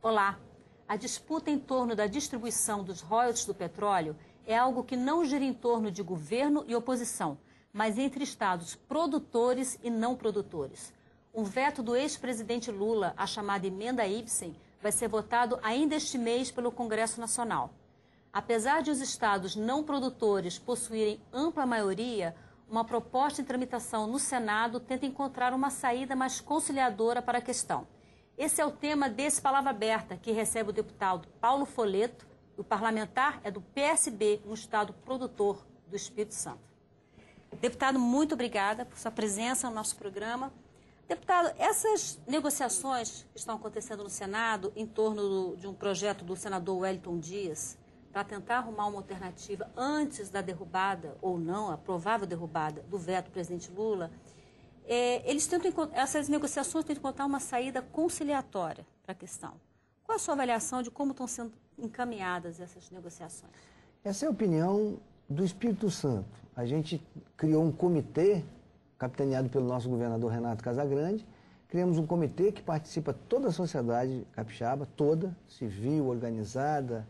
Olá! A disputa em torno da distribuição dos royalties do petróleo é algo que não gira em torno de governo e oposição, mas entre estados produtores e não produtores. Um veto do ex-presidente Lula, a chamada emenda Ibsen, vai ser votado ainda este mês pelo Congresso Nacional. Apesar de os estados não produtores possuírem ampla maioria, uma proposta em tramitação no Senado tenta encontrar uma saída mais conciliadora para a questão. Esse é o tema desse Palavra Aberta, que recebe o deputado Paulo Folleto. O parlamentar é do PSB, um estado produtor do Espírito Santo. Deputado, muito obrigada por sua presença no nosso programa. Deputado, essas negociações que estão acontecendo no Senado em torno de um projeto do senador Wellington Dias para tentar arrumar uma alternativa antes da derrubada, ou não, a provável derrubada do veto do presidente Lula, essas negociações tentam encontrar uma saída conciliatória para a questão. Qual a sua avaliação de como estão sendo encaminhadas essas negociações? Essa é a opinião do Espírito Santo. A gente criou um comitê, capitaneado pelo nosso governador Renato Casagrande. Criamos um comitê que participa toda a sociedade capixaba, toda, civil, organizada,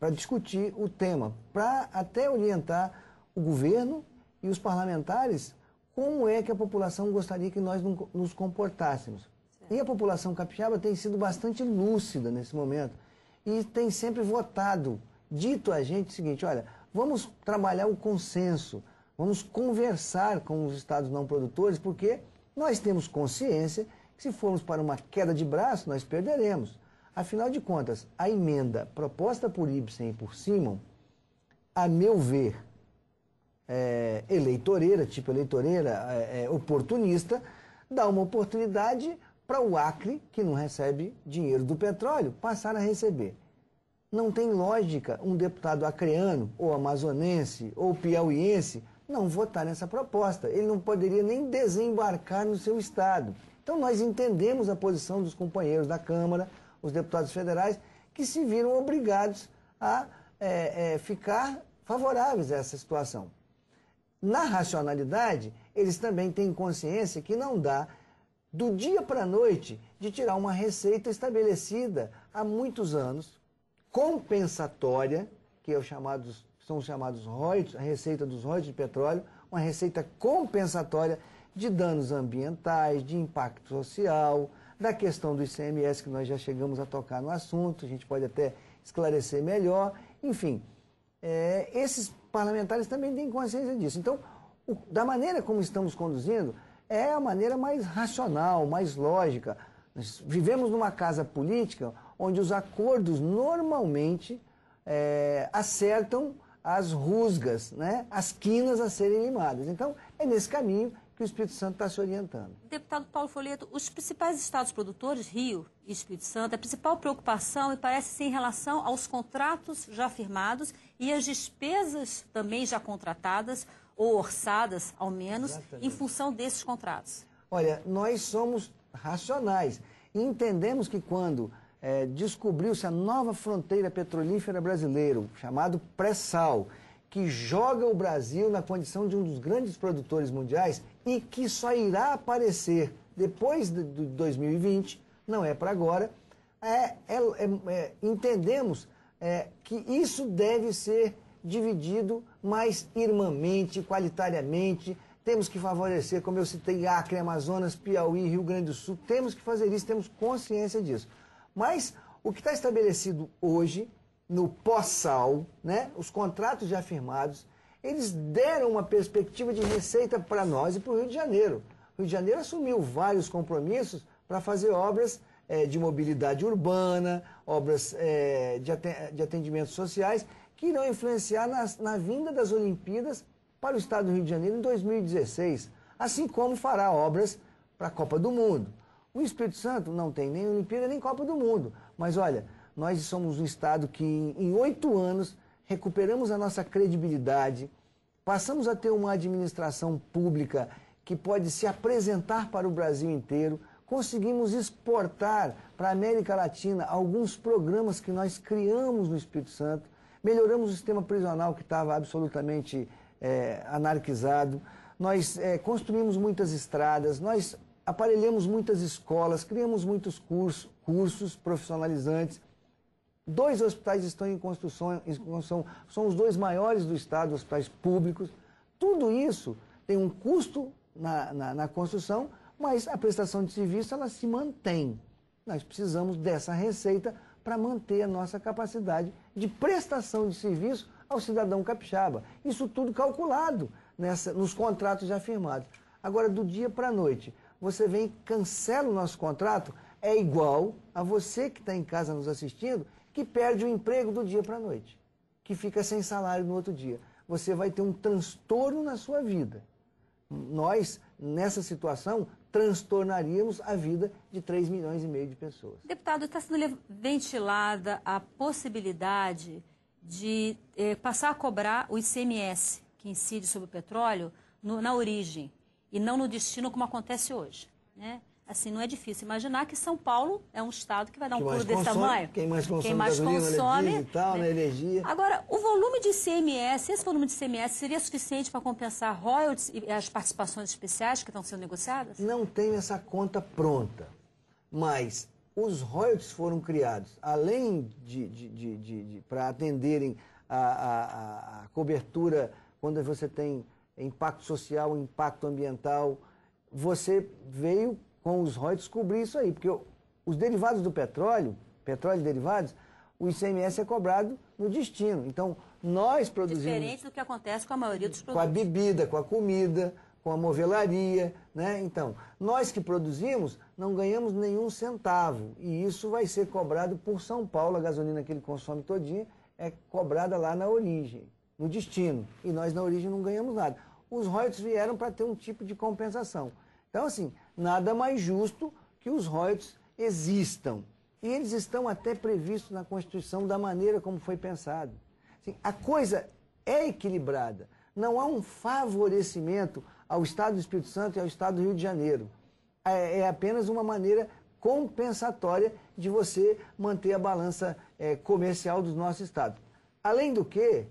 para discutir o tema, para até orientar o governo e os parlamentares como é que a população gostaria que nós nos comportássemos. Certo. E a população capixaba tem sido bastante lúcida nesse momento e tem sempre votado, dito a gente o seguinte: olha, vamos trabalhar o consenso, vamos conversar com os estados não produtores, porque nós temos consciência que se formos para uma queda de braço, nós perderemos. Afinal de contas, a emenda proposta por Ibsen e por Simon, a meu ver, eleitoreira, oportunista, dá uma oportunidade para o Acre, que não recebe dinheiro do petróleo, passar a receber. Não tem lógica um deputado acreano, ou amazonense, ou piauiense, não votar nessa proposta. Ele não poderia nem desembarcar no seu estado. Então nós entendemos a posição dos companheiros da Câmara, os deputados federais, que se viram obrigados a ficar favoráveis a essa situação. Na racionalidade, eles também têm consciência que não dá, do dia para a noite, de tirar uma receita estabelecida há muitos anos, compensatória, que são os chamados royalties, a receita dos royalties de petróleo, uma receita compensatória de danos ambientais, de impacto social, da questão do ICMS, que nós já chegamos a tocar no assunto, a gente pode até esclarecer melhor, enfim. Esses parlamentares também têm consciência disso. Então, da maneira como estamos conduzindo, é a maneira mais racional, mais lógica. Nós vivemos numa casa política onde os acordos normalmente acertam as rusgas, né? As quinas a serem limadas. Então, é nesse caminho que o Espírito Santo está se orientando. Deputado Paulo Folleto, os principais estados produtores, Rio e Espírito Santo, a principal preocupação, me parece ser em relação aos contratos já firmados e as despesas também já contratadas, ou orçadas, ao menos, exatamente, em função desses contratos. Olha, nós somos racionais e entendemos que quando descobriu-se a nova fronteira petrolífera brasileira, chamado pré-sal, que joga o Brasil na condição de um dos grandes produtores mundiais e que só irá aparecer depois de 2020, não é para agora, entendemos que isso deve ser dividido mais irmãmente, qualitariamente. Temos que favorecer, como eu citei, Acre, Amazonas, Piauí, Rio Grande do Sul, temos que fazer isso, temos consciência disso. Mas o que está estabelecido hoje, no pós-sal, né, os contratos já firmados, eles deram uma perspectiva de receita para nós e para o Rio de Janeiro. O Rio de Janeiro assumiu vários compromissos para fazer obras de mobilidade urbana, obras de atendimentos sociais, que irão influenciar na vinda das Olimpíadas para o estado do Rio de Janeiro em 2016, assim como fará obras para a Copa do Mundo. O Espírito Santo não tem nem Olimpíada nem Copa do Mundo, mas olha, nós somos um estado que em 8 anos recuperamos a nossa credibilidade, passamos a ter uma administração pública que pode se apresentar para o Brasil inteiro, conseguimos exportar para a América Latina alguns programas que nós criamos no Espírito Santo, melhoramos o sistema prisional que estava absolutamente anarquizado, nós construímos muitas estradas, nós aparelhamos muitas escolas, criamos muitos cursos profissionalizantes. 2 hospitais estão em construção, são os 2 maiores do estado, hospitais públicos. Tudo isso tem um custo na construção, mas a prestação de serviço ela se mantém. Nós precisamos dessa receita para manter a nossa capacidade de prestação de serviço ao cidadão capixaba. Isso tudo calculado nos contratos já firmados. Agora, do dia para a noite, você vem e cancela o nosso contrato, é igual a você que está em casa nos assistindo, que perde o emprego do dia para a noite, que fica sem salário no outro dia. Você vai ter um transtorno na sua vida. Nós, nessa situação, transtornaríamos a vida de 3,5 milhões de pessoas. Deputado, está sendo ventilada a possibilidade de passar a cobrar o ICMS, que incide sobre o petróleo, na origem, e não no destino, como acontece hoje, né? Assim, não é difícil imaginar que São Paulo é um estado que vai dar um pulo desse tamanho. Quem mais consome e tal, né? Energia. Agora, o volume de ICMS, esse volume de ICMS seria suficiente para compensar royalties e as participações especiais que estão sendo negociadas? Não tenho essa conta pronta, mas os royalties foram criados, além para atenderem a cobertura quando você tem impacto social, impacto ambiental, você veio com os royalties cobrir isso aí, porque os derivados do petróleo e derivados, o ICMS é cobrado no destino. Então, nós produzimos... Diferente do que acontece com a maioria dos produtos. Com a bebida, com a comida, com a movelaria, né? Então, nós que produzimos não ganhamos nenhum centavo, e isso vai ser cobrado por São Paulo, a gasolina que ele consome todinha é cobrada lá na origem, no destino, e nós na origem não ganhamos nada. Os royalties vieram para ter um tipo de compensação. Então, assim, nada mais justo que os royalties existam. E eles estão até previstos na Constituição da maneira como foi pensado. Assim, a coisa é equilibrada. Não há um favorecimento ao Estado do Espírito Santo e ao Estado do Rio de Janeiro. É apenas uma maneira compensatória de você manter a balança comercial do nosso Estado. Além do que,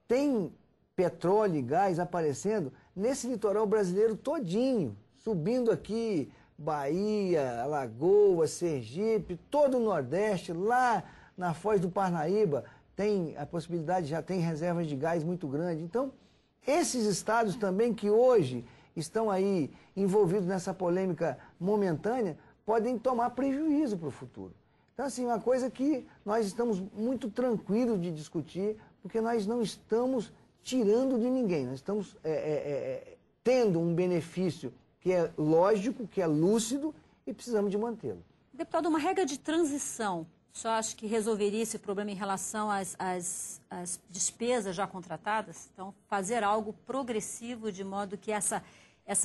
tem petróleo e gás aparecendo nesse litoral brasileiro todinho, subindo aqui Bahia, Alagoas, Sergipe, todo o Nordeste, lá na Foz do Parnaíba, tem a possibilidade, já tem reservas de gás muito grandes. Então, esses estados também que hoje estão aí envolvidos nessa polêmica momentânea, podem tomar prejuízo para o futuro. Então, assim, uma coisa que nós estamos muito tranquilos de discutir, porque nós não estamos tirando de ninguém, nós estamos tendo um benefício que é lógico, que é lúcido e precisamos de mantê-lo. Deputado, uma regra de transição, só acho que resolveria esse problema em relação às despesas já contratadas? Então, fazer algo progressivo de modo que essa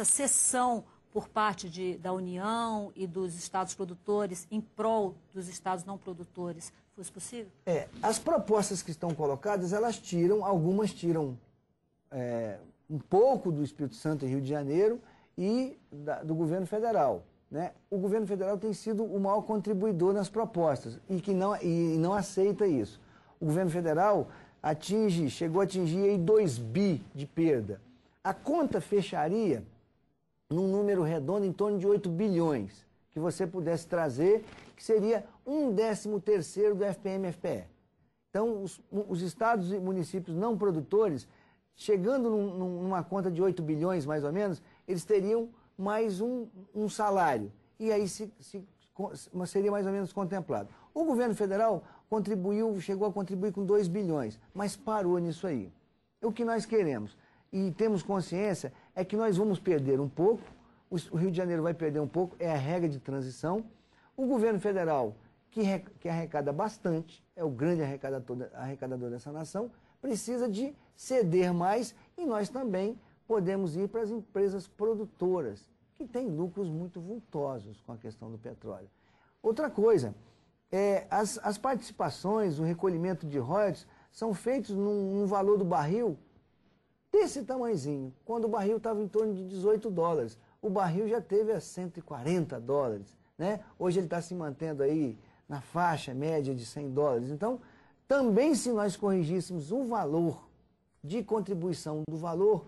cessão por parte da União e dos estados produtores em prol dos estados não produtores fosse possível? As propostas que estão colocadas, algumas tiram um pouco do Espírito Santo e Rio de Janeiro e do governo federal, né? O governo federal tem sido o maior contribuidor nas propostas e não aceita isso. O governo federal chegou a atingir aí 2 bi de perda. A conta fecharia num número redondo em torno de 8 bilhões, que você pudesse trazer, que seria 1/13º do FPM-FPE. Então, os estados e municípios não produtores, chegando numa conta de 8 bilhões, mais ou menos, eles teriam mais um salário, e aí seria mais ou menos contemplado. O governo federal chegou a contribuir com 2 bilhões, mas parou nisso aí. O que nós queremos, e temos consciência, é que nós vamos perder um pouco, o Rio de Janeiro vai perder um pouco, é a regra de transição. O governo federal, que arrecada bastante, é o grande arrecadador dessa nação, precisa de ceder mais, e nós também podemos ir para as empresas produtoras, que têm lucros muito vultosos com a questão do petróleo. Outra coisa, as participações, o recolhimento de royalties, são feitos num valor do barril desse tamanhozinho, quando o barril estava em torno de $18. O barril já teve a $140, né? Hoje ele está se mantendo aí na faixa média de $100. Então, também se nós corrigíssemos o valor de contribuição do valor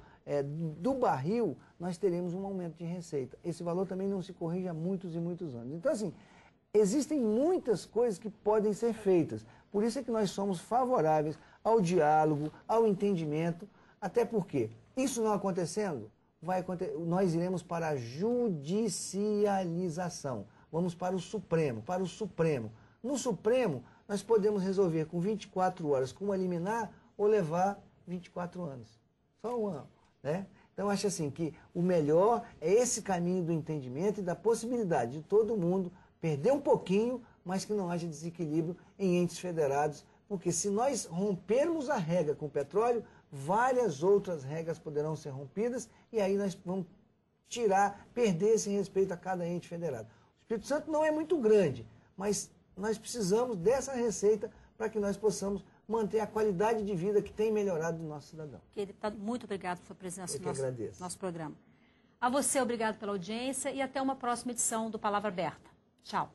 do barril, nós teremos um aumento de receita. Esse valor também não se corrige há muitos e muitos anos. Então, assim, existem muitas coisas que podem ser feitas. Por isso é que nós somos favoráveis ao diálogo, ao entendimento, até porque isso não acontecendo, nós iremos para a judicialização. Vamos para o Supremo, No Supremo, nós podemos resolver com 24 horas com uma liminar ou levar 24 anos. Só um ano, né? Então, acho assim que o melhor é esse caminho do entendimento e da possibilidade de todo mundo perder um pouquinho, mas que não haja desequilíbrio em entes federados, porque se nós rompermos a regra com o petróleo, várias outras regras poderão ser rompidas e aí nós vamos perder esse respeito a cada ente federado. O Espírito Santo não é muito grande, mas nós precisamos dessa receita para que nós possamos manter a qualidade de vida que tem melhorado do nosso cidadão. Deputado, muito obrigado por sua presença no nosso programa. A você, obrigado pela audiência e até uma próxima edição do Palavra Aberta. Tchau.